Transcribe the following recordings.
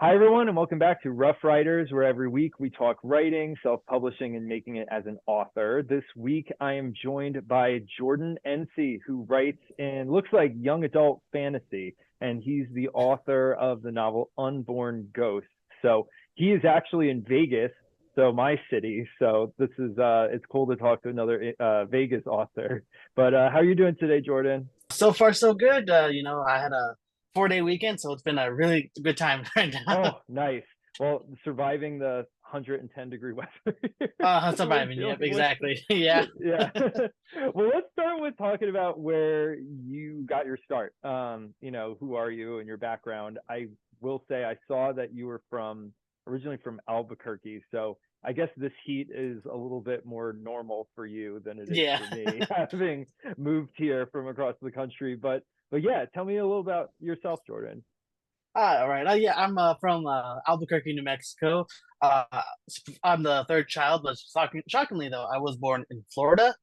Hi, everyone, and welcome back to Rough Riders, where every week we talk writing, self-publishing, and making it as an author. This week, I am joined by Jordan Encee, who writes in, looks like, young adult fantasy, and he's the author of the novel Unborn Ghosts. So he is actually in Vegas, so my city. So this is, it's cool to talk to another Vegas author. But how are you doing today, Jordan? So far, so good. I had a 4-day weekend, so it's been a really good time right now. Oh, nice. Well, surviving the 110-degree weather that we're Surviving. Yep, dealing with. exactly. Yeah. Yeah. Well, let's start with talking about where you got your start. Who are you and your background? I will say I saw that you were originally from Albuquerque, so I guess this heat is a little bit more normal for you than it is Yeah. for me, having moved here from across the country. But yeah, tell me a little about yourself, Jordan. All right. Yeah, I'm from Albuquerque, New Mexico. Uh, I'm the third child, but shockingly though, I was born in Florida,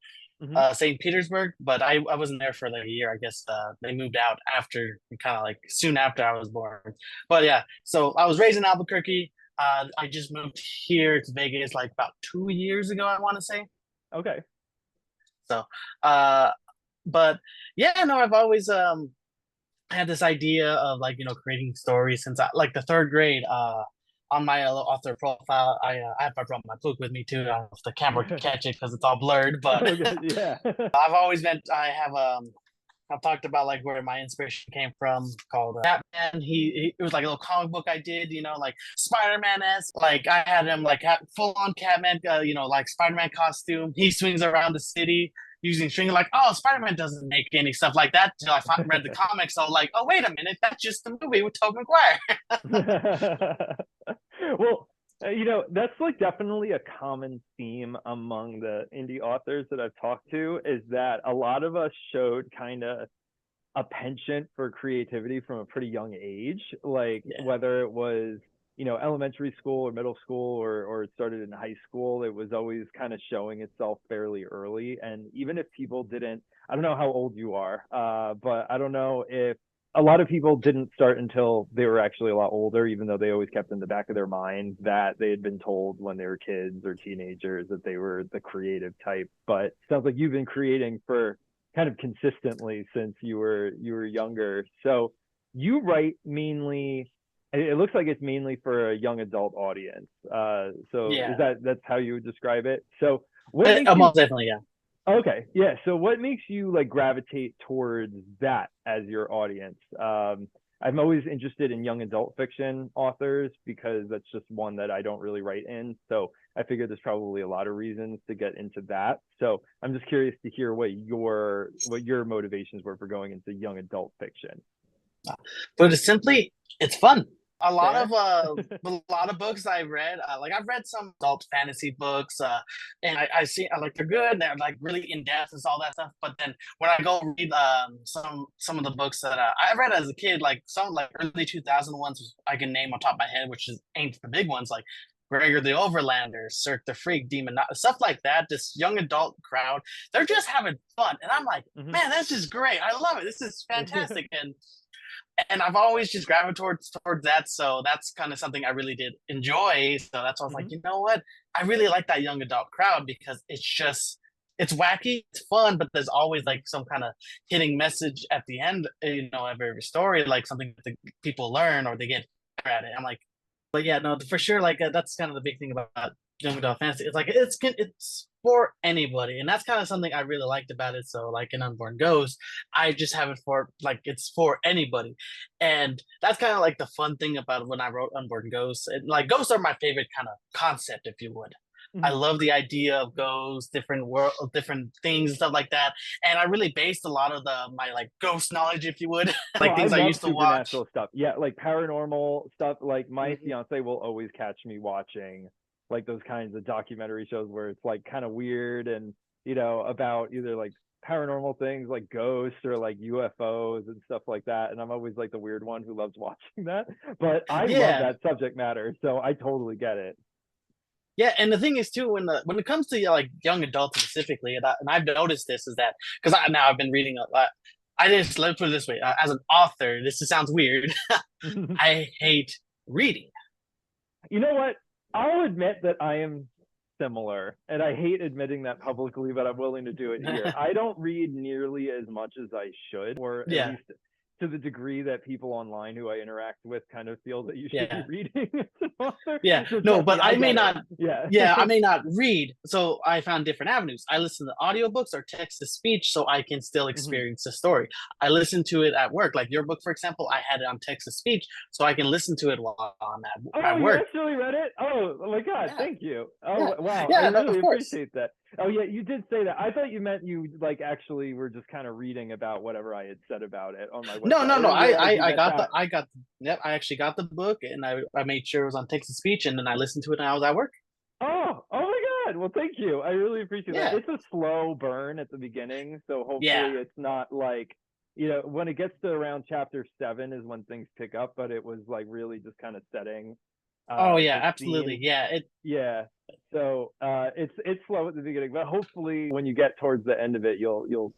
Hmm. St. Petersburg, but I wasn't there for like a year. I guess they moved out after, kind of like soon after I was born. But yeah, so I was raised in Albuquerque. I just moved here to Vegas like about 2 years ago, I want to say. Okay. So, uh, but yeah, no, I've always had this idea of like creating stories since I like the third grade. On my author profile, I brought my book with me too. I don't know if the camera can catch it because it's all blurred, but Okay, yeah. I've always meant I have I've talked about like where my inspiration came from called Batman. It was like a little comic book I did, like Spider-Man esque. Like I had him like full on Catman, like Spider-Man costume. He swings around the city using string. Like, oh, Spider-Man doesn't make any stuff like that. Till read the comics. So like, oh wait a minute, that's just the movie with Tobey Maguire. Well, that's like definitely a common theme among the indie authors that I've talked to is that a lot of us showed kind of a penchant for creativity from a pretty young age, like Yeah. whether it was, elementary school or middle school or it started in high school, it was always kind of showing itself fairly early. And even if people didn't, I don't know how old you are, but I don't know if a lot of people didn't start until they were actually a lot older, even though they always kept in the back of their mind that they had been told when they were kids or teenagers that they were the creative type. But it sounds like you've been creating for kind of consistently since you were younger. So you write mainly. It looks like it's mainly for a young adult audience. So is Yeah. that's how you would describe it? So what makes you Most definitely, yeah. okay? Yeah. So what makes you like gravitate towards that as your audience? I'm always interested in young adult fiction authors because that's just one that I don't really write in. So I figure there's probably a lot of reasons to get into that. So I'm just curious to hear what your motivations were for going into young adult fiction. But it's simply, it's fun. A lot of Fair? books I've read, like I've read some adult fantasy books, and I see I like they're good. They're like really in depth and all that stuff. But then when I go read some of the books that I read as a kid, like some like early 2000 ones I can name on top of my head, which is ain't the big ones like Gregor the Overlander, Cirque the Freak, Demon, stuff like that. This young adult crowd, they're just having fun, and I'm like, Hmm. man, that's just great. I love it. This is fantastic, and I've always just gravitated towards that. So that's kind of something I really did enjoy. So that's why I was like, Hmm. you know what? I really like that young adult crowd because it's wacky, it's fun, but there's always like some kind of hitting message at the end, of every story, like something that the people learn or they get better at it. I'm like, but yeah, no, for sure, like that's kind of the big thing about young adult fantasy. It's like it's for anybody, and that's kind of something I really liked about it. So, like in Unborn Ghost, I just have it for like it's for anybody, and that's kind of like the fun thing about when I wrote Unborn Ghosts. And like ghosts are my favorite kind of concept, if you would. I Hmm. love the idea of ghosts, different world, different things and stuff like that. And I really based a lot of my like ghost knowledge, if you would, Oh, like I things I love used to watch. supernatural stuff. Yeah, like paranormal stuff. Like my Mhm. fiance will always catch me watching like those kinds of documentary shows where it's like kind of weird and about either like paranormal things like ghosts or like UFOs and stuff like that. And I'm always like the weird one who loves watching that. But I love Yeah, that subject matter, so I totally get it. yeah, and the thing is too, when it comes to like young adults specifically, and I've noticed this is that because now I've been reading a lot. I just let me put it this way: as an author, this sounds weird. I hate reading? You know what? I'll admit that I am similar, and I hate admitting that publicly, but I'm willing to do it here. I don't read nearly as much as I should, or at Yeah, least to the degree that people online who I interact with kind of feel that you should be yeah. reading as an author. Yeah, So no, trust but me, I I may get it. not. Yeah. Yeah, I may not read, so I found different avenues. I listen to audiobooks or text to speech, so I can still Mhm. experience the story. I listen to it at work, like your book, for example. I had it on text to speech, so I can listen to it while I'm Oh, at you work. actually read it? Oh my God, Yeah, thank you. yeah, Oh wow, I yeah. No, really of course. appreciate that. Oh yeah, you did say that. I thought you meant you like actually were just kind of reading about whatever I had said about it on my No, website. no, I no. didn't realize you I meant got that. yep. I actually got the book, and I made sure it was on text to speech, and then I listened to it, and I was at work. Oh my God. Well, thank you. I really appreciate that. Yeah, It's a slow burn at the beginning, so yeah. hopefully it's not like, when it gets to around chapter 7 is when things pick up, but it was like really just kind of setting Oh yeah, the absolutely. scene. Yeah, it. Yeah. So, it's slow at the beginning, but hopefully when you get towards the end of it, you'll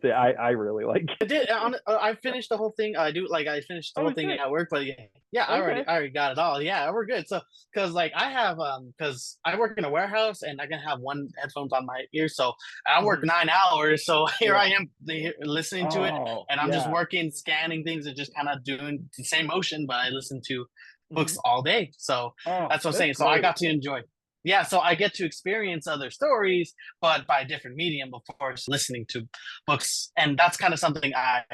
say I really like I it. did. I finished the whole thing. I do like I finished the Oh whole thing shit. at work, but yeah, yeah, Okay. I already got it all. Yeah, we're good. So, cause like I have cause I work in a warehouse and I can have one headphones on my ear, so I work Mhm. 9 hours. So here I Yeah. am listening to it, Oh, and I'm just yeah. working, scanning things, and just kind of doing the same motion. But I listen to books Mhm. all day, so Oh, that's what I'm that's saying. So I great. got to enjoy. Yeah, so I get to experience other stories, but by a different medium, of course, listening to books, and that's kind of something I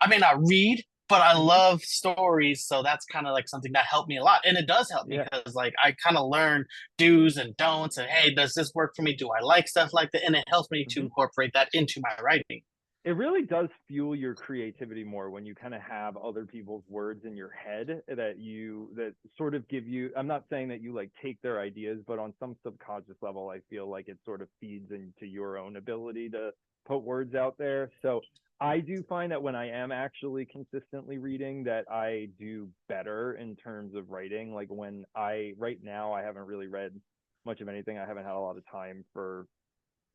may not read, but I Mhm. love stories, so that's kind of like something that helped me a lot, and it does help me Yeah. because like I kind of learn do's and don'ts, and hey, does this work for me? Do I like stuff like that? And it helps me to Mhm. incorporate that into my writing. It really does fuel your creativity more when you kind of have other people's words in your head that sort of give you. I'm not saying that you like take their ideas, but on some subconscious level I feel like it sort of feeds into your own ability to put words out there. So I do find that when I am actually consistently reading that I do better in terms of writing. Like when I right now I haven't really read much of anything. I haven't had a lot of time for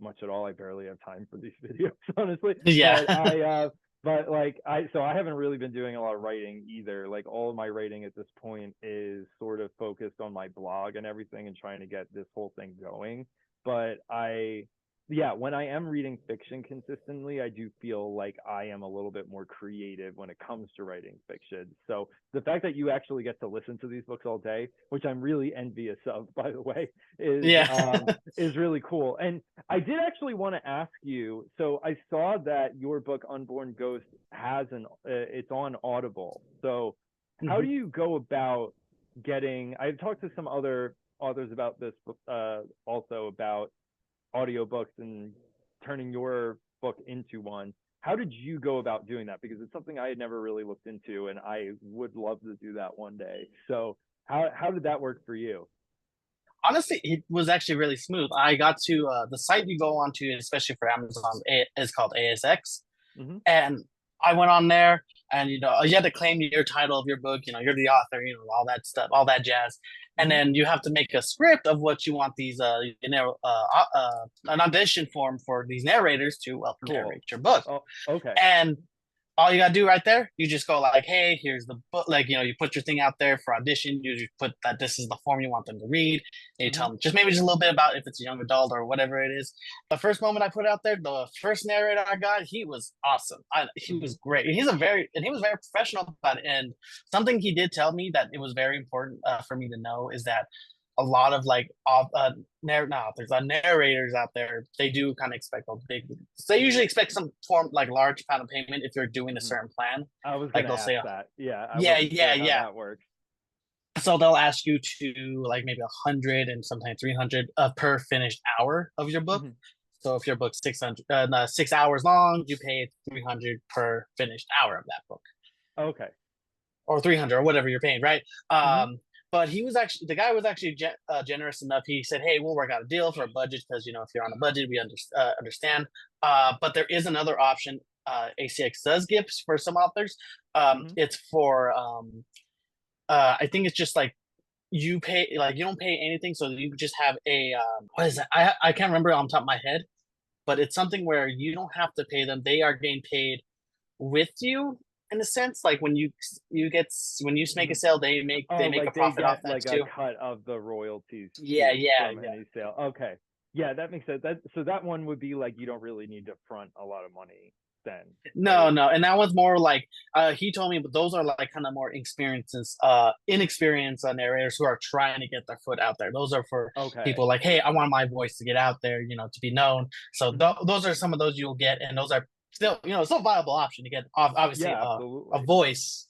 much at all. I barely have time for these videos, honestly. Yeah. But like so I haven't really been doing a lot of writing either. Like all of my writing at this point is sort of focused on my blog and everything and trying to get this whole thing going. But yeah, when I am reading fiction consistently, I do feel like I am a little bit more creative when it comes to writing fiction. So the fact that you actually get to listen to these books all day, which I'm really envious of, by the way, Yeah. is really cool. And I did actually want to ask you. So I saw that your book Unborn Ghost has it's on Audible. So how do Mhm. you go about getting? I've talked to some other authors about this, also about audiobooks and turning your book into one. How did you go about doing that? Because it's something I had never really looked into, and I would love to do that one day. So how did that work for you? Honestly, it was actually really smooth. I got to the site you go on to, especially for Amazon, is called ASX. Mm-hmm. And I went on there, and you had to claim your title of your book. You're the author. All that stuff, all that jazz. And Mm-hmm. then you have to make a script of what you want these an audition form for these narrators to Cool. narrate your book. Oh, okay. And all you gotta do right there, you just go like, hey, here's the book. Like, you put your thing out there for audition. You just put that this is the form you want them to read. And you Mm-hmm. tell them just maybe just a little bit about if it's a young adult or whatever it is. The first moment I put out there, the first narrator I got, he was awesome. He Mm-hmm. was great. He was very professional about it. And something he did tell me that it was very important for me to know is that a lot of like there's narrators out there. They do kind of expect a big. They usually expect some form like large amount of payment if you're doing a Mm-hmm. certain plan. I was Like gonna they'll ask say, that. Yeah, I yeah, wasn't yeah, sure how yeah. that works. So they'll ask you to like maybe 100 and sometimes 300 per finished hour of your book. Mm-hmm. So if your book's 600, no, 6 hours long, you pay 300 per finished hour of that book, Okay. or 300 or whatever you're paying, right? Mm-hmm. But the guy was actually generous enough. He said, hey, we'll work out a deal for a budget because if you're on a budget, we understand. But there is another option ACX does give for some authors. Mm-hmm. It's for I think it's just like you pay, like you don't pay anything, so you just have a what is that? I can't remember on top of my head, but it's something where you don't have to pay them. They are getting paid with you. in a sense. Like when you make a Mhm. sale, they Oh, make a like they profit off get that like a too. cut of the royalties Yeah, too yeah, from yeah. any sale. Okay. Yeah, that makes sense. That so that one would be like you don't really need to front a lot of money then, No, right? no, and that was more like he told me, but those are like kind of more inexperienced narrators who are trying to get their foot out there. Those are for Okay. people like, hey, I want my voice to get out there, to be known. So Hmm. those are some of those you'll get, and those are still, still a viable option to get obviously Yeah, a absolutely. voice,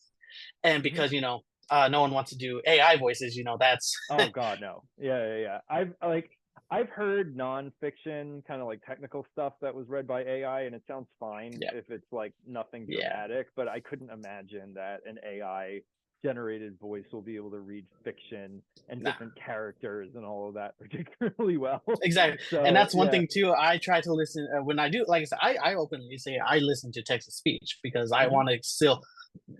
and Hmm. because no one wants to do AI voices, that's Oh God, no. Yeah, yeah, yeah. I've heard nonfiction kind of like technical stuff that was read by AI, and it sounds fine yeah, if it's like nothing yeah. dramatic, but I couldn't imagine that an AI generated voice will be able to read fiction and Nah. different characters and all of that particularly well. Exactly, and So that's one yeah. thing too. I try to listen when I do. Like I said, I openly say I listen to text to speech because I Hmm. want to still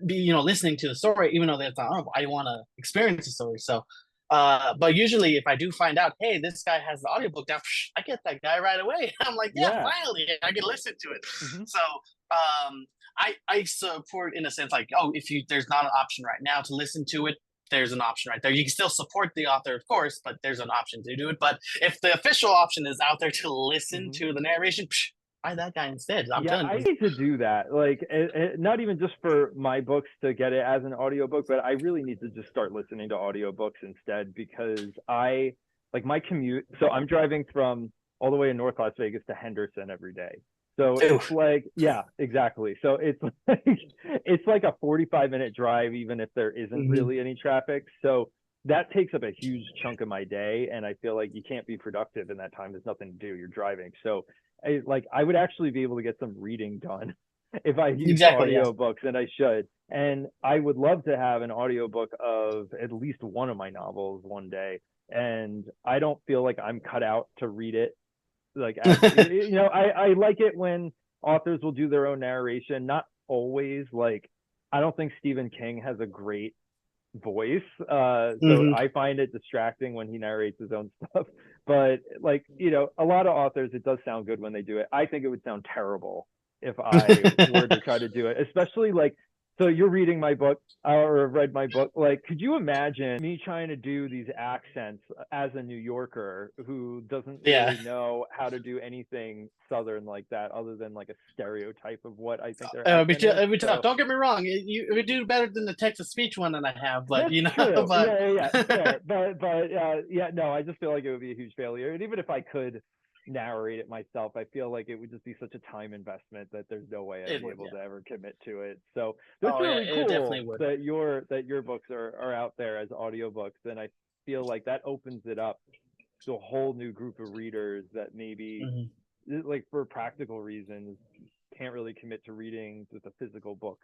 be listening to the story, even though that's not honorable. I want to experience the story. So, but usually if I do find out, hey, this guy has the audiobook down, I get that guy right away. I'm like, yeah, Yeah. finally, I can listen to it. Hmm. So, I support in a sense like, oh, if you there's not an option right now to listen to it, there's an option right there. You can still support the author, of course, but there's an option to do it. But if the official option is out there to listen Hmm. to the narration, buy that guy instead. I'm Yeah, telling I you. need to do that. Like, not even just for my books to get it as an audiobook, but I really need to just start listening to audiobooks instead because I like my commute. So I'm driving from all the way in North Las Vegas to Henderson every day. So it's Oof. like, yeah, exactly. So it's like it's like a 45-minute drive, even if there isn't Mm-hmm. really any traffic. So that takes up a huge chunk of my day, and I feel like you can't be productive in that time. There's nothing to do. You're driving. So I would actually be able to get some reading done if I used Exactly. Yeah. audiobooks, and I should. And I would love to have an audiobook of at least one of my novels one day. And I don't feel like I'm cut out to read it. Like as I like it when authors will do their own narration. Not always. Like I don't think Stephen King has a great voice. So Hmm. I find it distracting when he narrates his own stuff. But like, a lot of authors, it does sound good when they do it. I think it would sound terrible if I were to try to do it, especially like, so you're reading my book or read my book. Like, could you imagine me trying to do these accents as a New Yorker who doesn't Yeah. really know how to do anything Southern like that, other than like a stereotype of what I think their accent is? It'd be tough. So Don't get me wrong. You would do better than the text to speech one that I have, but that's true. but Yeah, yeah, yeah. Fair. But yeah, no, I just feel like it would be a huge failure. And even if I could narrate it myself, I feel like it would just be such a time investment that there's no way I'd it be would. able Yeah. to ever commit to it. So that's Oh yeah, really it cool definitely would. that your books are out there as audiobooks. And I feel like that opens it up to a whole new group of readers that maybe Hmm. like for practical reasons can't really commit to reading with a physical book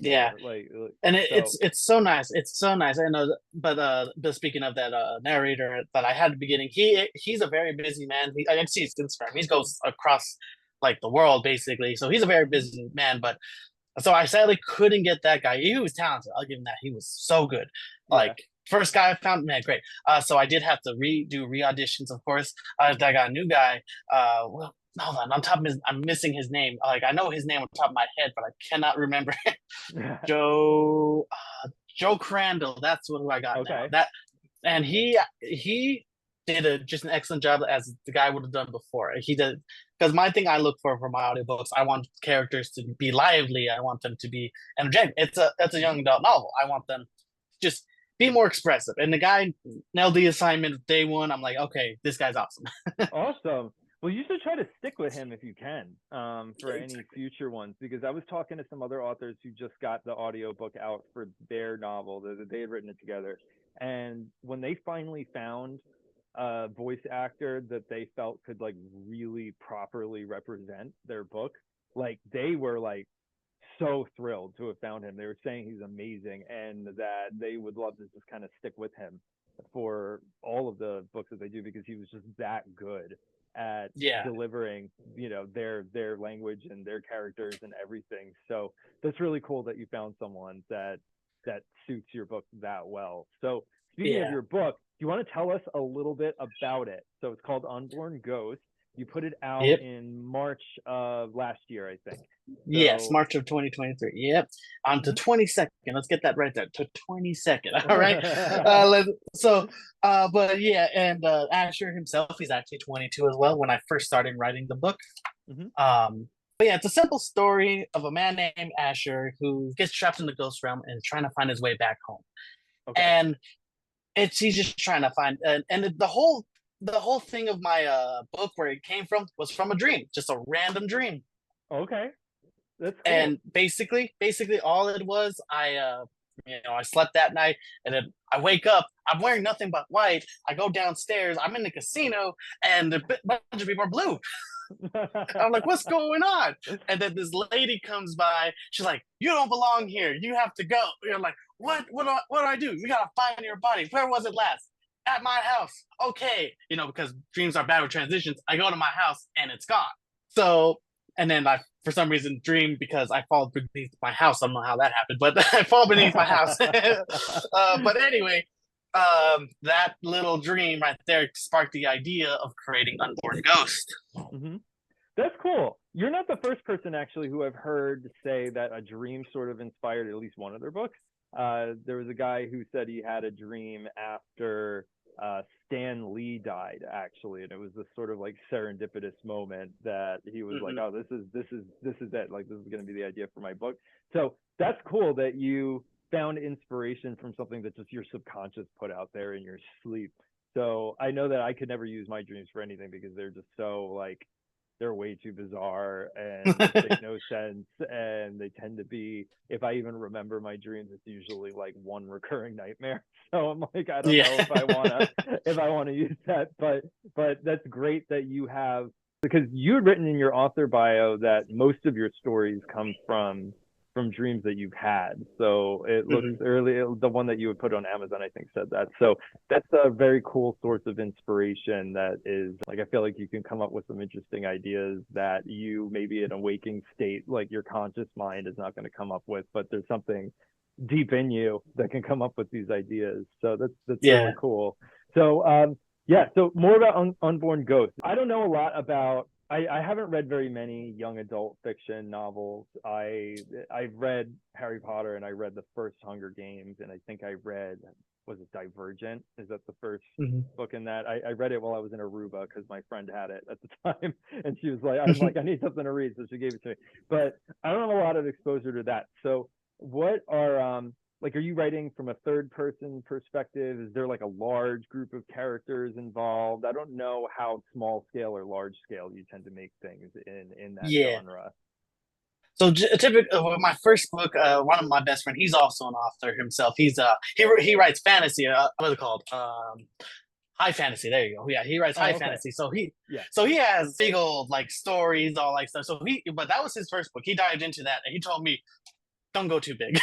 Yeah, anymore. and So it's so nice. It's so nice. I know, but speaking of that narrator that I had at the beginning, he's a very busy man. I can see his Instagram. He goes across like the world basically, so he's a very mhm. busy man. But so I sadly couldn't get that guy. He was talented. I'll give him that. He was so good. Yeah. Like first guy I found, man, great. So I did have to re auditions, of course. I got a new guy. Well, hold on. On top of his, I'm missing his name. Like I know his name on top of my head, but I cannot remember. Joe Joe Crandall. That's what I got now. Okay. That and he did just an excellent job as the guy would have done before. He did because my thing I look for my audiobooks, I want characters to be lively. I want them to be energetic. It's a Mhm. young adult novel. I want them to just be more expressive. And the guy nailed the assignment day one. I'm like, okay, this guy's awesome. Awesome. Well, you should try to stick with him if you can, for any Exactly. future ones, because I was talking to some other authors who just got the audiobook out for their novel that they had written it together. And when they finally found a voice actor that they felt could like really properly represent their book, like they were like so thrilled to have found him. They were saying he's amazing and that they would love to just kind of stick with him for all of the books that they do because he was just that good at Yeah. delivering, their language and their characters and everything. So that's really cool that you found someone that suits your book that well. So speaking of Yeah. your book, do you want to tell us a little bit about it? So it's called Unborn Ghost. You put it out Yep. in March of last year, I think. Yes, So, March of 2023. Yep. On to mhm. 22nd. Let's get that right there. To 22nd. All right. Let's, so but yeah, and Asher himself, he's actually 22 as well when I first started writing the book. Mhm. But yeah, it's a simple story of a man named Asher who gets trapped in the ghost realm and is trying to find his way back home. Okay. And it's he's just trying to find and the whole thing of my book where it came from was from a dream, just a random dream. Okay. That's cool. And basically all it was, I slept that night, and then I wake up, I'm wearing nothing but white, I go downstairs, I'm in the casino, and a bunch of people are blue. I'm like, what's going on? And then this lady comes by. She's like, you don't belong here. You have to go. You're like, what? What do I do? We gotta find your body. Where was it last? At my house. Okay. Because dreams are bad with transitions. I go to my house and it's gone. So, and then I, for some reason, dream because I fall beneath my house. I don't know how that happened, but I fall beneath my house. But anyway, that little dream right there sparked the idea of creating Unborn Ghost. Hmm. That's cool. You're not the first person actually who I've heard say that a dream sort of inspired at least one of their books. There was a guy who said he had a dream after Stan Lee died, actually, and it was this sort of like serendipitous moment that he was like, Mm-hmm. "Oh, this is it. Like, this is going to be the idea for my book." So that's cool that you found inspiration from something that just your subconscious put out there in your sleep. So I know that I could never use my dreams for anything because they're just so like they're way too bizarre and just make no sense, and they tend to be, if I even remember my dreams, it's usually like one recurring nightmare. So I'm like, I don't Yeah. know if I want to use that, but that's great that you have, because you had written in your author bio that most of your stories come from dreams that you've had. So it looks Mm-hmm. early, the one that you would put on Amazon, I think, said that. So that's a very cool source of inspiration that is like, I feel like you can come up with some interesting ideas that you maybe in a waking state, like your conscious mind is not going to come up with, but there's something deep in you that can come up with these ideas. So that's really Yeah. cool. So yeah, so more about Unborn Ghosts. I don't know a lot about. I haven't read very many young adult fiction novels. I've read Harry Potter and I read the first Hunger Games, and I think I read, was it Divergent? Is that the first Mm-hmm. book in that? I read it while I was in Aruba because my friend had it at the time, and she was like, I'm like, I need something to read, so she gave it to me. But I don't have a lot of exposure to that. So what are like, are you writing from a third person perspective? Is there like a large group of characters involved? I don't know how small scale or large scale you tend to make things in that Yeah. genre. So typically, with my first book, one of my best friend, he's also an author himself. He writes fantasy. What is it called? High fantasy. There you go. Yeah, he writes Oh, high okay. fantasy. Yeah. So he has big old like stories, all like stuff. But that was his first book. He dived into that, and he told me, "Don't go too big.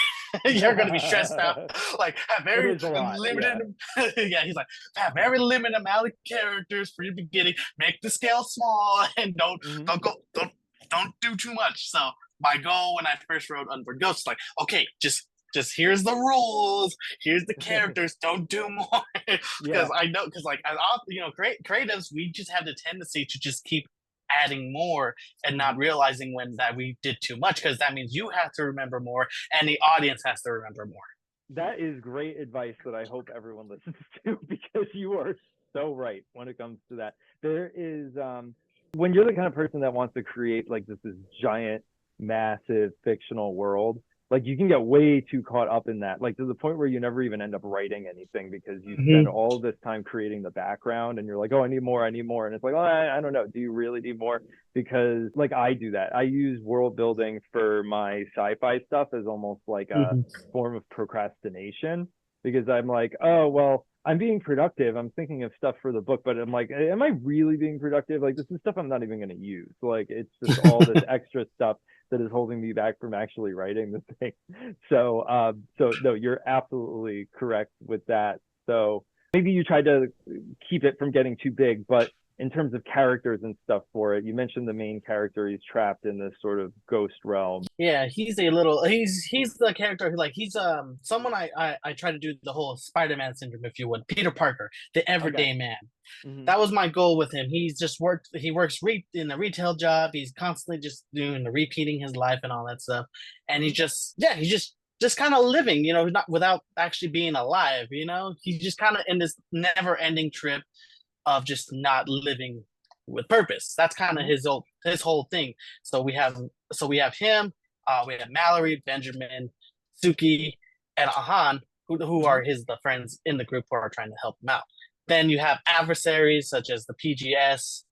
You're gonna be stressed out. Like have It very is a lot. limited." Yeah. Yeah, he's like, have very limited amount of characters for your beginning. Make the scale small, and Hmm. don't do too much. So my goal when I first wrote Unborn Ghosts, like, okay, just here's the rules, here's the characters, don't do more. Because Yeah. I know, because like as creatives, we just have the tendency to just keep adding more and not Hmm. realizing when that we did too much, because that means you have to remember more and the audience has to remember more. That is great advice that I hope everyone listens to, because you are so right when it comes to that. There is when you're the kind of person that wants to create like this giant, massive fictional world, like you can get way too caught up in that, like to the point where you never even end up writing anything because you spend Mm-hmm. all this time creating the background and you're like, oh, I need more. And it's like, oh, I don't know. Do you really need more? Because like I do that. I use world building for my sci-fi stuff as almost like a Mm-hmm. form of procrastination, because I'm like, oh, well, I'm being productive. I'm thinking of stuff for the book, but I'm like, am I really being productive? Like, this is stuff I'm not even going to use. Like, it's just all this extra stuff that is holding me back from actually writing the thing. So no, you're absolutely correct with that. So maybe you tried to keep it from getting too big, but in terms of characters and stuff for it. You mentioned the main character; he's trapped in this sort of ghost realm. Yeah, he's the character who, like, he's someone I try to do the whole Spider-Man syndrome, if you would. Peter Parker, the Okay. everyday man. Mm-hmm. That was my goal with him. He works in a retail job. He's constantly just doing the repeating his life and all that stuff. And Mm-hmm. he's just kind of living, not without actually being alive, He's just kind of in this never-ending trip of just not living with purpose. That's kind of Mm-hmm. his whole thing. So we have him, we have Mallory, Benjamin, Suki, and Ahan, who Mm-hmm. are the friends in the group who are trying to help him out. Then you have adversaries such as the PGS,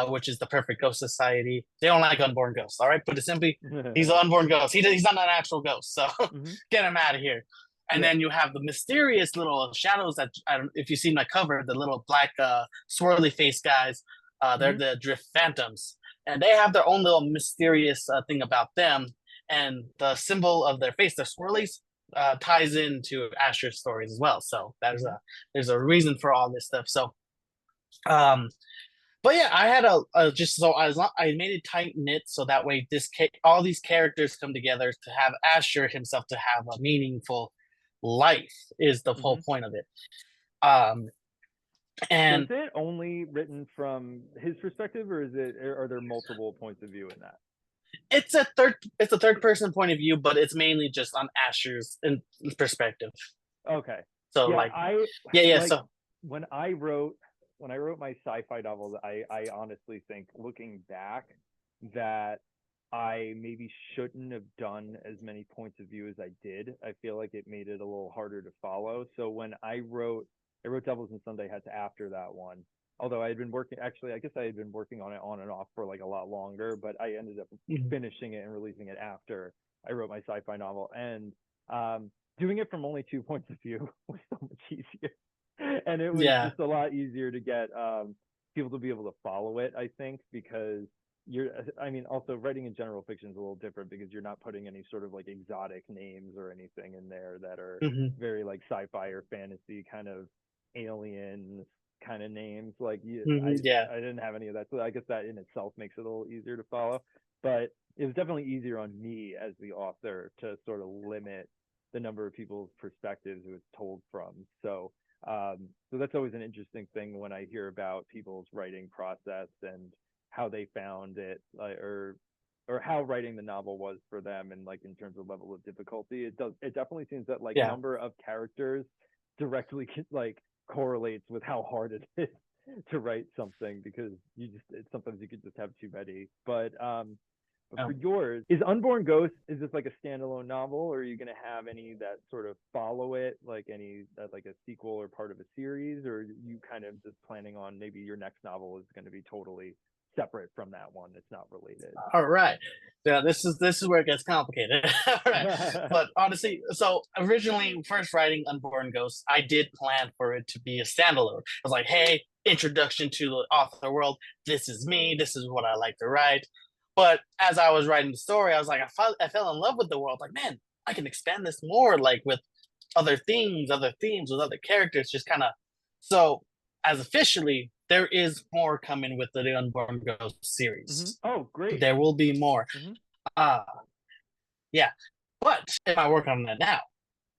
which is the Perfect Ghost Society. They don't like unborn ghosts, all right? Put it simply, he's an unborn ghost. He's not a natural ghost, so Mm-hmm. get him out of here. And Yeah. then you have the mysterious little shadows that, I don't, if you see my cover, the little black swirly face guys. They're Mm-hmm. the Drift Phantoms, and they have their own little mysterious thing about them. And the symbol of their face, their swirlies, ties into Asher's stories as well. So Mm-hmm. there's a reason for all this stuff. So, um, but yeah, I had a just so I made it tight knit so that way all these characters come together to have Asher himself to have a meaningful life is the whole Mm-hmm. point of it. Um, So is and it only written from his perspective, or are there multiple points of view in that? it's a third person point of view, but it's mainly just on Asher's perspective. Okay. So Yeah, like, I yeah. like So when I wrote my sci-fi novels, I honestly think looking back that I maybe shouldn't have done as many points of view as I did. I feel like it made it a little harder to follow. So when I wrote Devils and Sunday Hats after that one. Although I had been working, actually, I guess I had been working on it on and off for like a lot longer, but I ended up mhm. finishing it and releasing it after I wrote my sci-fi novel. And doing it from only 2 points of view was so much easier. And it was Yeah. just a lot easier to get people to be able to follow it, I think, because I mean, also writing in general fiction is a little different because you're not putting any sort of like exotic names or anything in there that are Hmm. very like sci-fi or fantasy kind of aliens kind of names. Like Hmm. Yeah. I didn't have any of that, so I guess that in itself makes it a little easier to follow. But it was definitely easier on me as the author to sort of limit the number of people's perspectives it was told from. So that's always an interesting thing when I hear about people's writing process and how they found it, or how writing the novel was for them, and like in terms of level of difficulty. It definitely seems that like Yeah. number of characters directly like correlates with how hard it is to write something, because sometimes you could just have too many. But for Um, yours, is Unborn Ghost, is this like a standalone novel, or are you going to have any that sort of follow it, like any that like a sequel or part of a series, or are you kind of just planning on maybe your next novel is going to be totally separate from that one, it's not related? all right. Yeah, this is where it gets complicated. All right. But honestly, so originally, first writing Unborn Ghosts, I did plan for it to be a standalone. I was like, hey, introduction to the author world. This is me. This is what I like to write. But as I was writing the story, I was like, I fell in love with the world. Like, man, I can expand this more, like with other themes, with other characters, just kind of. So, as officially, there is more coming with the Unborn Ghost Mm-hmm. series. Oh, great. There will be more. Mm-hmm. Uh yeah. But am I working on that now?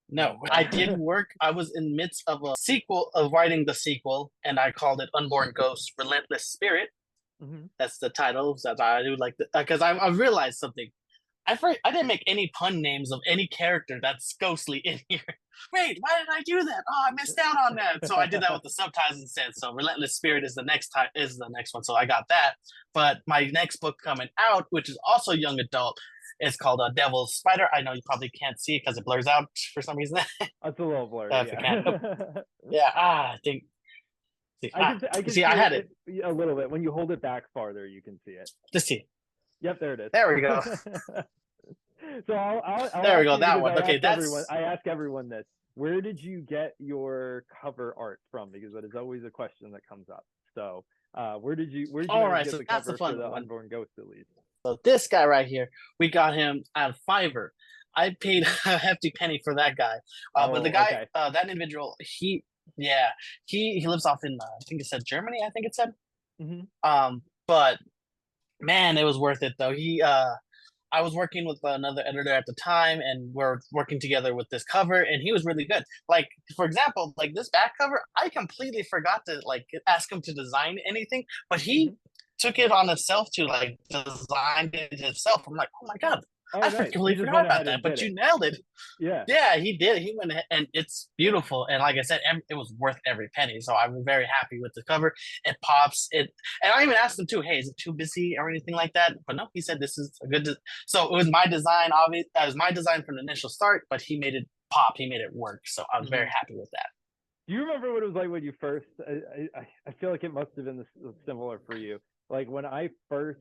No. I did work. I was in midst of a sequel, of writing the sequel, and I called it Unborn Ghost Relentless Spirit. Mm-hmm. That's the title. That I do like, because I realized something. I didn't make any pun names of any character that's ghostly in here. Wait, why did I do that? Oh, I missed out on that. So I did that with the subtitles instead. So Relentless Spirit is the next one. So I got that. But my next book coming out, which is also young adult, is called Devil's Spider. I know you probably can't see it because it blurs out for some reason. It's a little blurry, If you can't, oh, yeah. yeah. I think. See, I can see, see I had it. it a little bit. When you hold it back farther, you can see it. Just see. Yep, there it is. There we go. So I'll There we ask go. you, That because one. Okay, that's I ask everyone this. Where did you get your cover art from? Because that is always a question that comes up. So where did you all manage to right. get So the that's the cover for fun the one. Unborn Ghost at least? So this guy right here, we got him at Fiverr. I paid a hefty penny for that guy. But the Oh, guy, okay. that individual, yeah, he lives off in, I think it said Germany. I think it said. Hmm. But man, it was worth it though. I was working with another editor at the time, and we're working together with this cover, and he was really good. Like, for example, like this back cover, I completely forgot to like ask him to design anything, but he Hmm. took it on himself to like design it himself. I'm like, oh my god, Oh, I nice. He completely just forgot went about ahead that, and did but it. you nailed it. Yeah. Yeah, he did. He went ahead, and it's beautiful. And like I said, it was worth every penny. So I was very happy with the cover. It pops. And I even asked him too, hey, is it too busy or anything like that? But no, he said this is a good. So it was my design. Obviously, it was my design from the initial start, but he made it pop. He made it work. So I was very Hmm. happy with that. Do you remember what it was like when you first? I feel like it must have been similar for you. Like when I first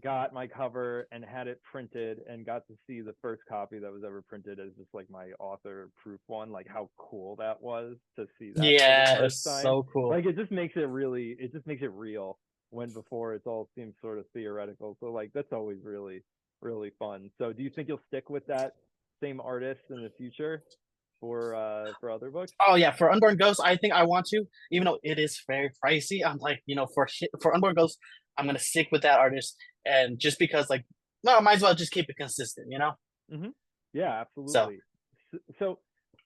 got my cover and had it printed and got to see the first copy that was ever printed as just like my author proof one, like how cool that was to see that for the Yeah, first it's time. so cool. Like it just makes it really, it just makes it real when before it's all seems sort of theoretical. So like that's always really, really fun. So do you think you'll stick with that same artist in the future for other books? Oh yeah, for Unborn Ghost, I think I want to, even though it is very pricey. I'm like, for Unborn Ghost, I'm gonna stick with that artist, and just because, like, no, I might as well just keep it consistent. Hmm. Yeah, So, absolutely. So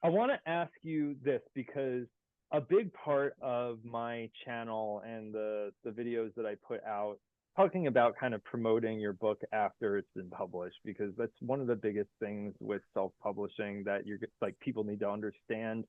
I want to ask you this because a big part of my channel and the videos that I put out talking about kind of promoting your book after it's been published, because that's one of the biggest things with self-publishing that you're like people need to understand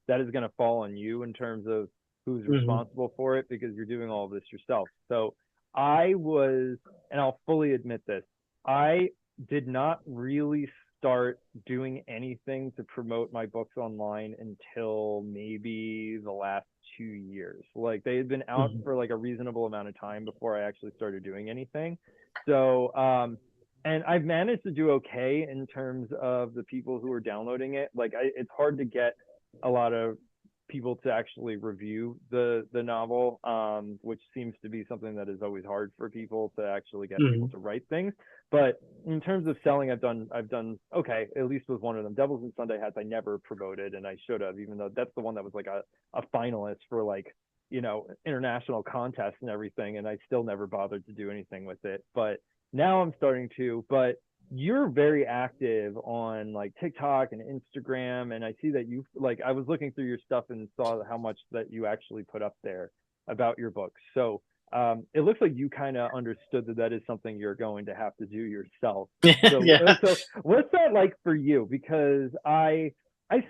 that is going to fall on you in terms of who's mhm, responsible for it because you're doing all of this yourself. So I was, and I'll fully admit this, I did not really start doing anything to promote my books online until maybe the last 2 years. Like they had been out mhm, for like a reasonable amount of time before I actually started doing anything. So, and I've managed to do okay in terms of the people who are downloading it. Like it's hard to get a lot of people to actually review the novel, which seems to be something that is always hard for people to actually get people mhm. to write things. But in terms of selling, I've done okay, at least with one of them. Devils and Sunday Hats I never promoted, and I should have, even though that's the one that was like a finalist for like, international contests and everything, and I still never bothered to do anything with it. But now I'm starting to. But you're very active on like TikTok and Instagram, and I see that you like I was looking through your stuff and saw how much that you actually put up there about your books. So it looks like you kind of understood that that is something you're going to have to do yourself. So, Yeah. so what's that like for you? Because I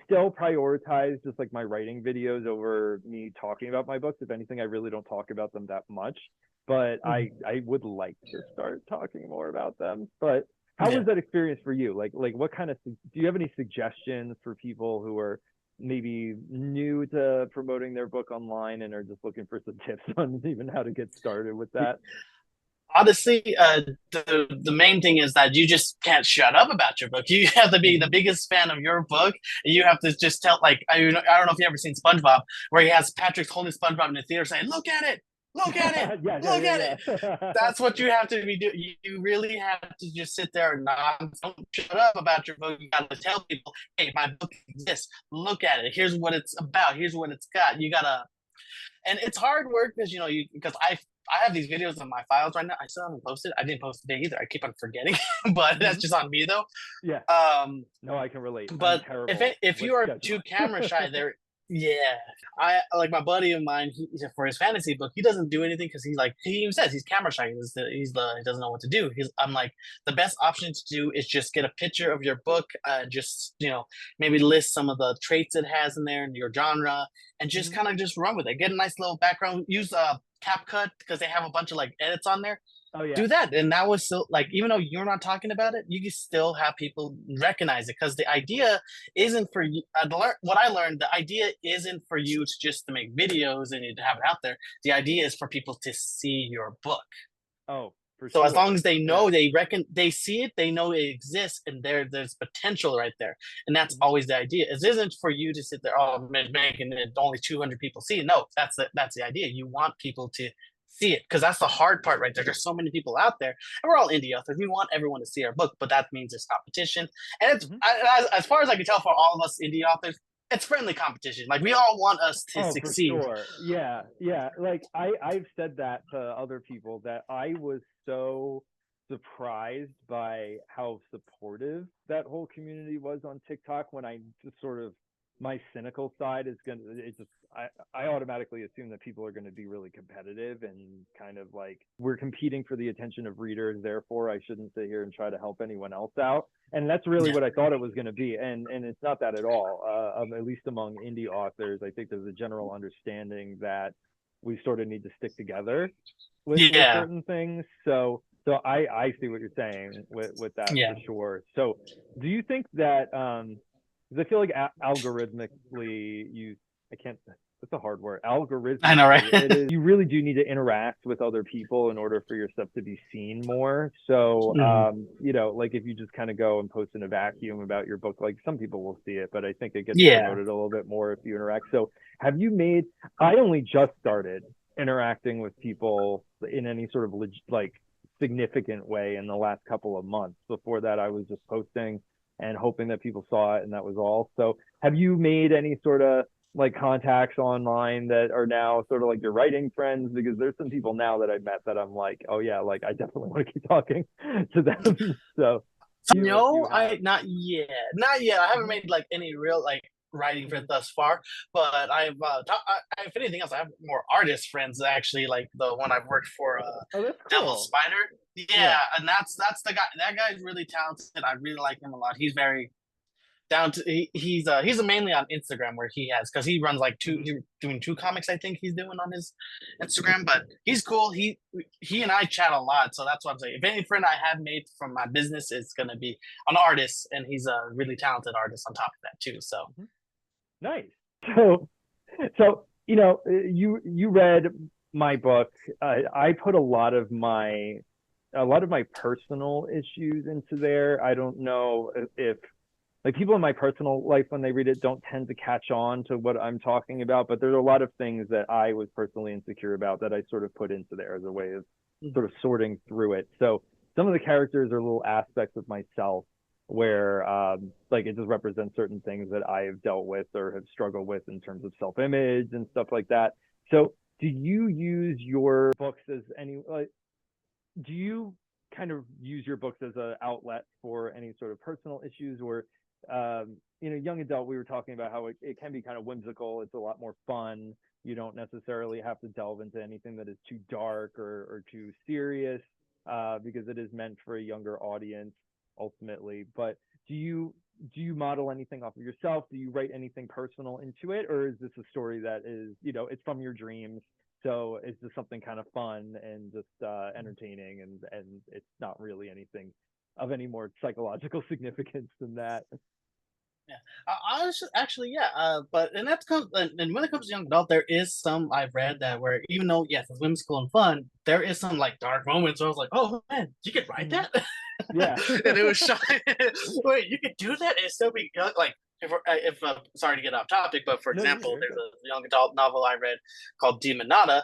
still prioritize just like my writing videos over me talking about my books. If anything, I really don't talk about them that much, but Mhm. I would like to start talking more about them. But how Yeah. was that experience for you? Like what kind of do you have any suggestions for people who are maybe new to promoting their book online and are just looking for some tips on even how to get started with that? Honestly, the main thing is that you just can't shut up about your book. You have to be the Mm-hmm. biggest fan of your book. And you have to just tell, like, I don't know if you ever seen SpongeBob, where he has Patrick holding SpongeBob in the theater saying, "Look at it, look at it, Yeah, yeah, look at it." yeah, yeah. That's what you have to be doing. You really have to just sit there and not don't shut up about your book. You got to tell people, "Hey, my book exists. Look at it. Here's what it's about. Here's what it's got." You gotta, and it's hard work because because I have these videos on my files right now. I still haven't posted. I didn't post today either. I keep on forgetting, but Hmm. that's just on me though. Yeah. Um, No, I can relate. I'm but terrible if with you are too scheduling. camera shy, there, yeah, I like my buddy of mine. For his fantasy book, he doesn't do anything because he even says he's camera shy. He doesn't know what to do. I'm like, the best option to do is just get a picture of your book, just maybe list some of the traits it has in there and your genre, and just Hmm. kind of just run with it. Get a nice little background. Use CapCut because they have a bunch of like edits on there. Oh yeah. Do that, and that was still like, even though you're not talking about it, you can still have people recognize it because the idea isn't for you. What I learned, the idea isn't for you to just to make videos and you to have it out there. The idea is for people to see your book. Oh, for So as long sure. as they Yeah. know, they see it, they know it exists, and there's potential right there, and that's Hmm. always the idea. It isn't for you to sit there, oh, making it only 200 people see it. No, that's the idea. You want people to see it because that's the hard part right there. There's so many people out there, and we're all indie authors. We want everyone to see our book, but that means there's competition, and it's Hmm. as far as I can tell for all of us indie authors. it's friendly competition. Like we all want us to Oh, for succeed. sure. Yeah, yeah. Like I've said that to other people that I was so surprised by how supportive that whole community was on TikTok when I just sort of my cynical side is gonna it just I automatically assume that people are gonna be really competitive and kind of like we're competing for the attention of readers, therefore I shouldn't sit here and try to help anyone else out. And that's really Yeah, what I thought it was going to be, and it's not that at all. At least among indie authors, I think there's a general understanding that we sort of need to stick together with yeah, certain things. So I see what you're saying with that yeah. for sure. So do you think that because I feel like algorithmically you I can't it's a hard word I know, right? algorithmically it is you really do need to interact with other people in order for your stuff to be seen more. So Mhm. you know, like if you just kind of go and post in a vacuum about your book, like some people will see it, but I think it gets Yeah. promoted a little bit more if you interact. So have you made I only just started interacting with people in any sort of like significant way in the last couple of months. Before that I was just posting and hoping that people saw it and that was all. So have you made any sort of like contacts online that are now sort of like your writing friends? Because there's some people now that I've met that I'm like, oh yeah, like I definitely want to keep talking to them. So So if no, you have. I not yet, not yet. I haven't Mhm, made like any real like writing friends mhm. thus far, but if anything else, I have more artist friends actually. Like the one I've worked for, Oh, that's Devil cool. Spider. Yeah, Yeah. and that's the guy. That guy's really talented. I really like him a lot. He's very down to he's mainly on Instagram where he has because he runs like Mhm. he's doing two comics I think he's doing on his Instagram, but he's cool. He and I chat a lot, so that's what I'm saying. If any friend I have made from my business is gonna be an artist, and he's a really talented artist on top of that too. So Mhm. Nice. So you know, you read my book. I put a lot of my personal issues into there. I don't know if like people in my personal life when they read it don't tend to catch on to what I'm talking about, but there's a lot of things that I was personally insecure about that I sort of put into there as a way of sort of sorting through it. So some of the characters are little aspects of myself where like it just represents certain things that I have dealt with or have struggled with in terms of self-image and stuff like that. So do you use your books as any like do you kind of use your books as an outlet for any sort of personal issues or you know young adult we were talking about how it can be kind of whimsical, it's a lot more fun, you don't necessarily have to delve into anything that is too dark or too serious because it is meant for a younger audience ultimately. But do you model anything off of yourself? Do you write anything personal into it, or is this a story that is, you know, it's from your dreams, so it's just something kind of fun and just entertaining, and it's not really anything of any more psychological significance than that. yeah, I was actually yeah, but and that's comes and when it comes to young adult, there is some I've read that where even though yes, it's whimsical and fun, there is some like dark moments where I was like, oh man, you could write Mhm. that, Yeah. and it was shocking. Wait, you could do that and still be like if sorry to get off topic, but for No, example, you're there's good. a young adult novel I read called Demonata,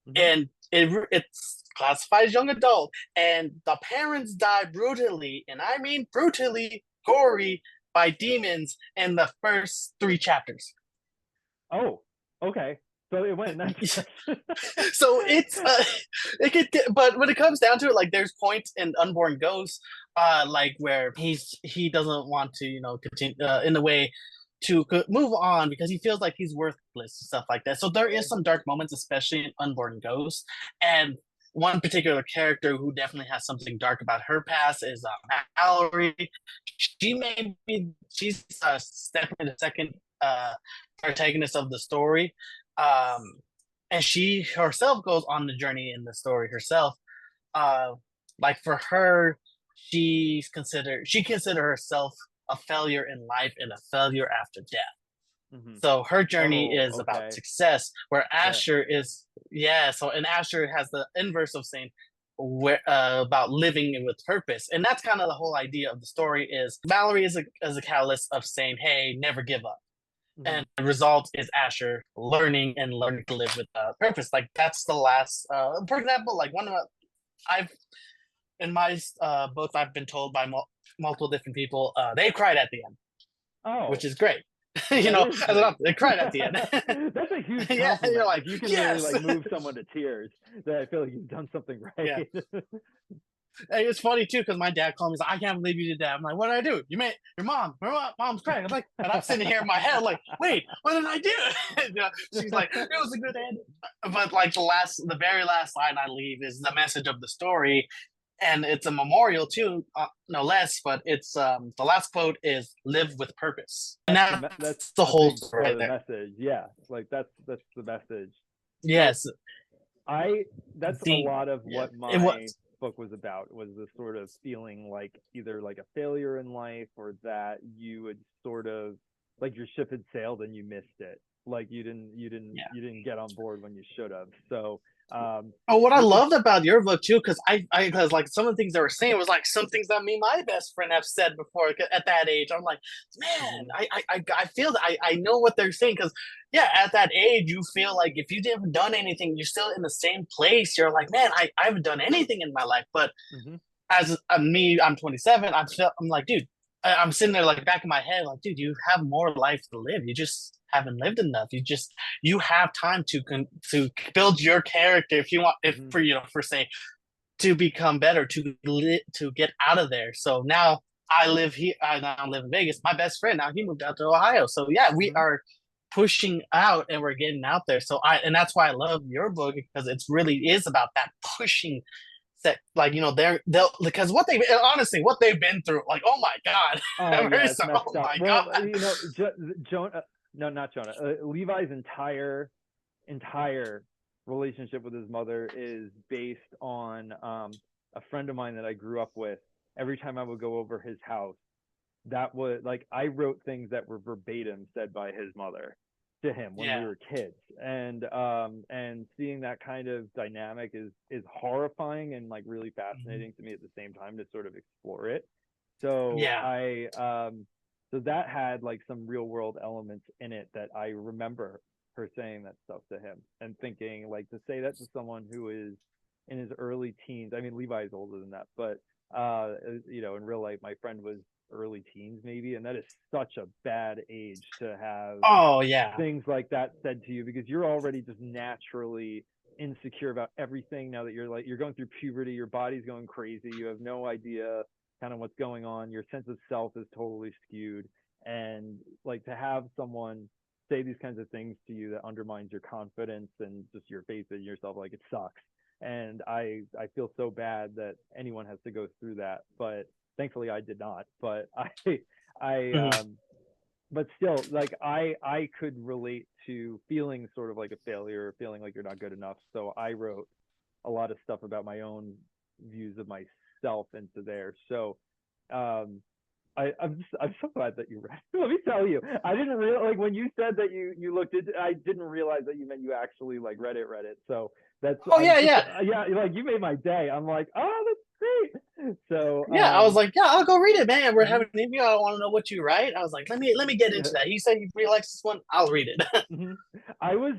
Hmm. and it's classified as young adult, and the parents die brutally, and I mean brutally gory by demons in the first three chapters. Oh, okay. So it went in that direction. So it's it could get, but when it comes down to it, like there's points in Unborn Ghosts, like where he doesn't want to continue in a way to move on because he feels like he's worthless and stuff like that. So there is some dark moments, especially in Unborn Ghosts, and one particular character who definitely has something dark about her past is Mallory. She's definitely the second protagonist of the story. Um, and she herself goes on the journey in the story herself. Uh, like for her, she considered herself a failure in life and a failure after death. Hmm. So her journey Oh, is about okay. success, where Yeah. Asher is yeah. So and Asher has the inverse of saying where about living with purpose, and that's kind of the whole idea of the story. Is Valerie is a catalyst of saying, "Hey, never give up." Hmm. And the result is Asher learning to live with purpose. Like that's the last. For example, like one of I've in my book I've been told by multiple different people they cried at the end, which Oh, is great. You That know, is as an author, great. they cried at the end. That's a huge Yeah, and you're compliment. like, If you can really yes, like move someone to tears, then I feel like you've done something yeah. right. And it's funny too because my dad called me. He's like, I can't believe you did that. I'm like, what did I do? You made mom's crying. I'm like, and I'm sitting here in my head like, wait, what did I do? You know, she's like, it was a good ending. But like the very last line I leave is the message of the story, and it's a memorial too, no less. But it's the last quote is "Live with purpose," and That's that's the a whole big story part right of the there. message. Yeah, like that's the message. Yes, I That's a the lot of yeah, what it my was. book was about, was the sort of feeling like either like a failure in life, or that you would sort of like your ship had sailed and you missed it. Like you didn't get on board when you should have. So Oh, what I with the loved about your book too, because because like some of the things they were saying was like some things that me and my best friend have said before at that age. I'm like, man, Mhm. I feel that I know what they're saying because yeah, at that age you feel like if you haven't done anything, you're still in the same place. You're like, man, I haven't done anything in my life. But Mhm. as me, I'm 27. I'm like, dude, I'm sitting there like back in my head, like, dude, you have more life to live. You just haven't lived enough. You have time to build your character if you want, if Mhm. for for say to become better, to get out of there. So now I live here. I now live in Vegas. My best friend now he moved out to Ohio. So yeah, we Mhm. are pushing out and we're getting out there. So and that's why I love your book because it's really is about that pushing that like they'll because what they've been through like oh my god. Oh yeah, it's Oh messed up. my Well, god. Jonah, no, not Jonah. Levi's entire relationship with his mother is based on a friend of mine that I grew up with. Every time I would go over his house, that was like I wrote things that were verbatim said by his mother to him when we Yeah. were kids, and seeing that kind of dynamic is horrifying and like really Mhm. fascinating to me at the same time, to sort of explore it. So Yeah. so that had like some real world elements in it that I remember her saying that stuff to him, and thinking like, to say that to someone who is in his early teens. I mean, Levi's older than that, but in real life, my friend was early teens maybe, and that is such a bad age to have Oh yeah. things like that said to you, because you're already just naturally insecure about everything. Now that you're going through puberty, your body's going crazy, you have no idea kind of what's going on, your sense of self is totally skewed, and like to have someone say these kinds of things to you that undermines your confidence and just your faith in yourself, like, it sucks. And I feel so bad that anyone has to go through that, but thankfully I did not. But I Mhm. but still, like, I could relate to feeling sort of like a failure, feeling like you're not good enough. So I wrote a lot of stuff about my own views of myself into there. So um I'm so glad that you read. Let me tell you, I didn't real like when you said that you looked into. I didn't realize that you meant you actually like read it. So that's Oh I'm yeah, just yeah. yeah, like, you made my day. I'm like, oh, that's great. So Yeah, I was like, yeah, I'll go read it, man. We're mhm, having an interview. I want to know what you write. I was like, let me get into yeah. that. He said he really likes this one. I'll read it. Mhm. I was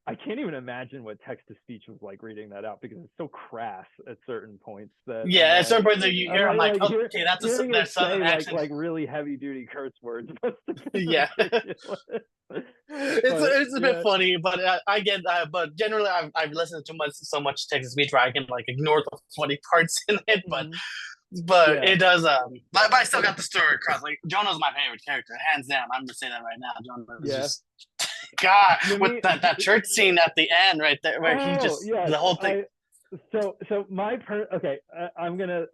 I can't even imagine what text to speech was like reading that out, because it's so crass at certain points that Yeah, at certain point that you I'm hear, I'm like, hear, okay, that's hearing that it southern say accent. like really heavy duty curse words must have been Yeah, ridiculous. it's a bit Yeah. funny, but I get. But generally, I've listened to so much text to speech where I can like ignore the funny parts in it. Mhm. But Yeah. it does. But I still got the story across. Like Jonah's my favorite character, hands down. I'm gonna say that right now. Jonah is Yeah. just God To with me, that church scene at the end right there, where he oh just yes, the whole thing. I okay,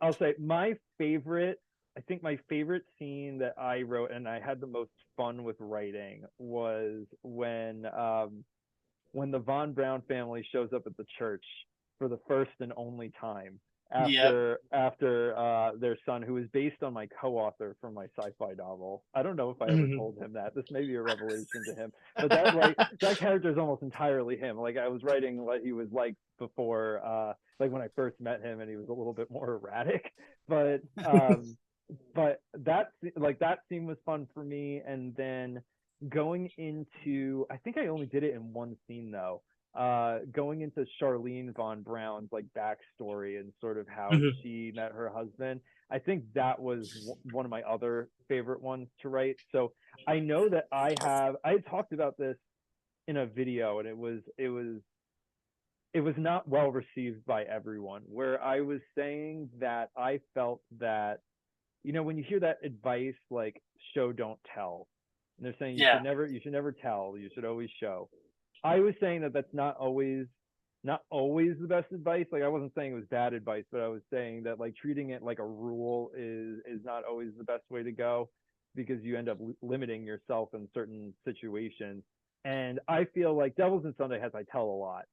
I'll say my favorite. I think my favorite scene that I wrote and I had the most fun with writing was when the Von Braun family shows up at the church for the first and only time Yep. after their son, who is based on my co-author from my sci-fi novel. I don't know if I ever Mhm. told him that. This may be a revelation to him, but that character is almost entirely him. Like, I was writing what he was like before, like when I first met him, and he was a little bit more erratic. But that scene was fun for me. And then going into, I think I only did it in one scene though, going into Charlene von Braun's like backstory and sort of how Mhm. she met her husband. I think that was one of my other favorite ones to write. So I know that I had talked about this in a video, and it was not well received by everyone, where I was saying that I felt that, when you hear that advice like show don't tell, and they're saying Yeah. you should never tell, you should always show. I was saying that that's not always the best advice. Like, I wasn't saying it was bad advice, but I was saying that like treating it like a rule is not always the best way to go, because you end up limiting yourself in certain situations. And I feel like Devils and Sunday has I tell a lot.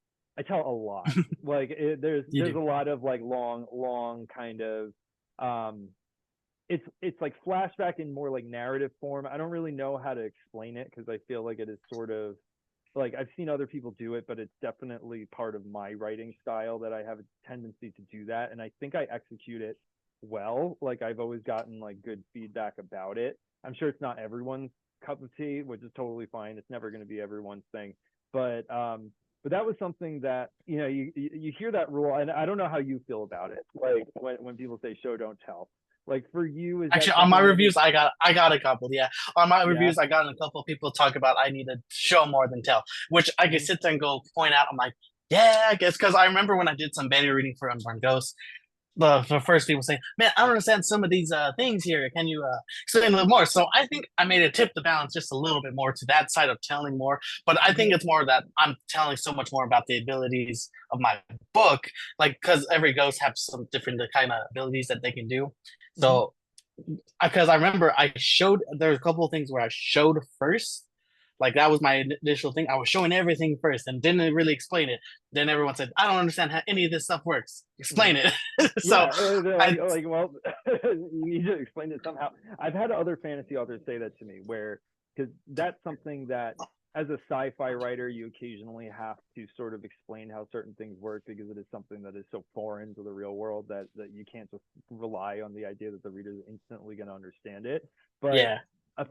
Like, You there's do. a lot of like long kind of, um it's like flashback in more like narrative form. I don't really know how to explain it, because I feel like it is sort of like, I've seen other people do it, but it's definitely part of my writing style that I have a tendency to do that, and I think I execute it well. Like, I've always gotten like good feedback about it. I'm sure it's not everyone's cup of tea, which is totally fine. It's never going to be everyone's thing, but that was something that, you hear that rule, and I don't know how you feel about it. Like, when people say show don't tell, like, for you, is that Actually, on my something that is? reviews, I got a couple. Yeah, on my Yeah. reviews, I got a couple of people talk about I need to show more than tell, which I could Mhm. sit there and go point out. I'm like, yeah, I guess because I remember when I did some beta reading for Unborn Ghost, the first people saying, "Man, I don't understand some of these things here. Can you explain a little more?" So I think I made it tip the balance just a little bit more to that side of telling more. But I Mhm. think it's more that I'm telling so much more about the abilities of my book, like because every ghost have some different kind of abilities that they can do. Mhm. So because I remember I showed there's a couple of things where I showed first. Like that was my initial thing. I was showing everything first and didn't really explain it. Then everyone said, "I don't understand how any of this stuff works. Explain Mhm. it." So Yeah, they're I, like, well, you need to explain it somehow. I've had other fantasy authors say that to me, where, because that's something that, as a sci-fi writer, you occasionally have to sort of explain how certain things work, because it is something that is so foreign to the real world that you can't just rely on the idea that the reader is instantly going to understand it. But yeah,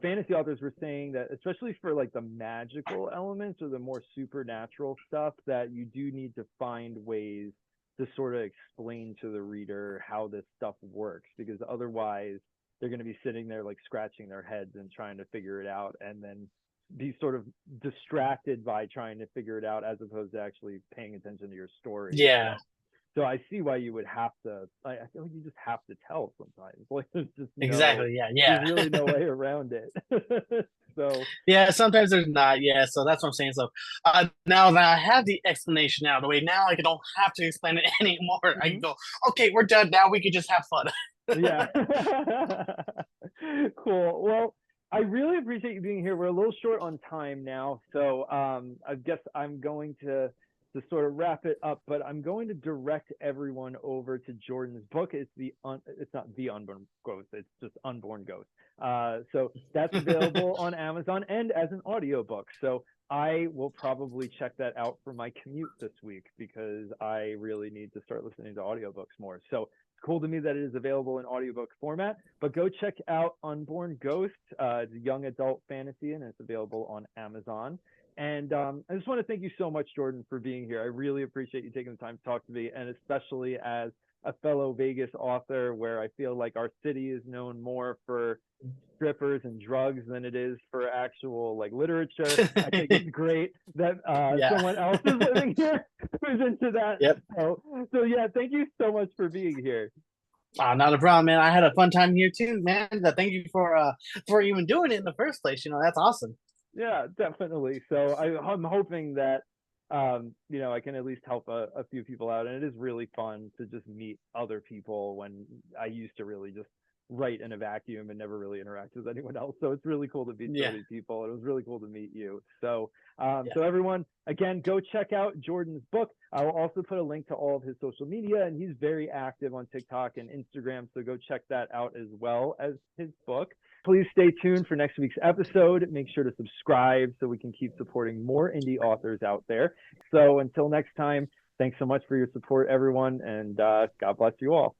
fantasy authors were saying that, especially for like the magical elements or the more supernatural stuff, that you do need to find ways to sort of explain to the reader how this stuff works, because otherwise they're going to be sitting there like scratching their heads and trying to figure it out, and then be sort of distracted by trying to figure it out, as opposed to actually paying attention to your story. So yeah, I see why you would have to. I feel like you just have to tell sometimes. Like, exactly. Yeah, there's yeah. really no way around it. So. Yeah, sometimes there's not. Yeah, so that's what I'm saying. So now that I have the explanation out of the way, now I don't have to explain it anymore. I can Mhm. go, okay, we're done now. We can just have fun. Yeah. Cool. Well, I really appreciate you being here. We're a little short on time now, so I guess I'm going to sort of wrap it up, but I'm going to direct everyone over to Jordan's book. It's not The Unborn Ghost, it's just Unborn Ghost. So that's available on Amazon and as an audiobook. So I will probably check that out for my commute this week, because I really need to start listening to audiobooks more. So it's cool to me that it is available in audiobook format, but go check out Unborn Ghost. It's a young adult fantasy, and it's available on Amazon. And I just want to thank you so much, Jordan, for being here. I really appreciate you taking the time to talk to me, and especially as a fellow Vegas author, where I feel like our city is known more for strippers and drugs than it is for actual like literature. I think it's great that Yeah. someone else is living here who's into that. Yep. So yeah, thank you so much for being here. Not a problem, man. I had a fun time here too, man. Thank you for even doing it in the first place. That's awesome. Yeah, definitely. So I'm hoping that I can at least help a few people out, and it is really fun to just meet other people, when I used to really just write in a vacuum and never really interact with anyone else. So it's really cool to meet so Yeah. many people. It was really cool to meet you. So Yeah. so everyone, again, go check out Jordan's book. I will also put a link to all of his social media, and he's very active on TikTok and Instagram. So go check that out as well as his book. Please stay tuned for next week's episode. Make sure to subscribe so we can keep supporting more indie authors out there. So until next time, thanks so much for your support, everyone, and God bless you all.